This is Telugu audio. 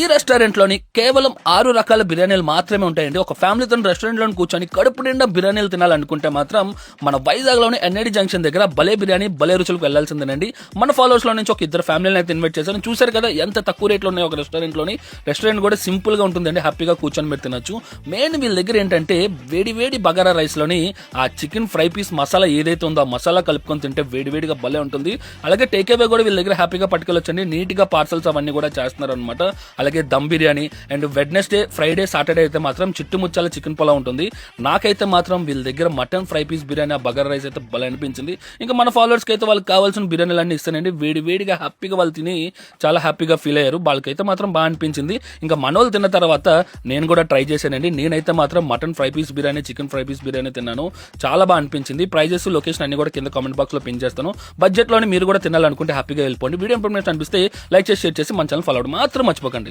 ఈ రెస్టారెంట్ లోని కేవలం 6 రకాల బిర్యానీలు మాత్రమే ఉంటాయండి. ఒక ఫ్యామిలీతో రెస్టారెంట్ లో కూర్చొని కడుపు నిండా బిర్యానీలు తినాలనుకుంటే మాత్రం మన వైజాగ్ లోని ఎన్ఐడి జంక్షన్ దగ్గర భలే బిర్యానీ భలే రుచులకు వెళ్లాల్సిందేనండి. మన ఫాలోవర్స్ లో నుంచి ఒక ఇద్దరు ఫ్యామిలీని అయితే ఇన్వైట్ చేశాను. చూసారు కదా ఎంత తక్కువ రేట్లో ఉన్నాయి ఒక రెస్టారెంట్ లోని. రెస్టారెంట్ కూడా సింపుల్ గా ఉంటుందండి, హ్యాపీగా కూర్చొని మీరు తినొచ్చు. మెయిన్ వీళ్ళ దగ్గర ఏంటంటే వేడి వేడి బగారా రైస్ లోని ఆ చికెన్ ఫ్రై పీస్ మసాలా ఏదైతే ఉందో ఆ మసాలా కలుపుకొని తింటే వేడివేడిగా భలే ఉంటుంది. అలాగే టేక్ అవే కూడా వీళ్ళ దగ్గర హ్యాపీగా పట్టుకెళ్ళొచ్చండి. నీట్ గా పార్సల్స్ అవన్నీ కూడా చేస్తున్నారు అనమాట. అలాగే dum biryani and Wednesday Friday Saturday అయితే మాత్రం చిట్టుముచ్చాల చికెన్ పొలా ఉంటుంది. నాకైతే మాత్రం వీళ్ళ దగ్గర మటన్ ఫ్రై పీస్ బిర్యానీ ఆ బగారా రైస్ అయితే భలే అనిపించింది. ఇంకా మన ఫాలోవర్స్ కి అయితే వాళ్ళకి కావాల్సిన బిర్యానీలు అన్ని ఇస్తానండి. వేడివేడిగా హ్యాపీగా వాళ్ళు తిని చాలా హ్యాపీగా ఫీల్ అయ్యారు. వాళ్ళకైతే మాత్రం బాగా అనిపించింది. ఇంకా మనోళ్ళు తిన్న తర్వాత నేను కూడా ట్రై చేశానండి. నేనైతే మాత్రం mutton fry piece biryani chicken fry piece biryani తిన్నాను. చాలా బాగా అనిపించింది. ప్రైజెస్ లొకేషన్ అన్ని కూడా కింద కామెంట్ బాక్స్ లో పిన్ చేస్తాను. బడ్జెట్ లోని మీరు కూడా తినాలనుకుంటే హ్యాపీగా వెళ్ళిపోండి. వీడియో ఇన్ఫర్మేషన్ అనిపిస్తే లైక్ చేసి షేర్ చేసి మన ఛానల్ ఫాలో అవ్వడం మాత్రం మర్చిపోకండి.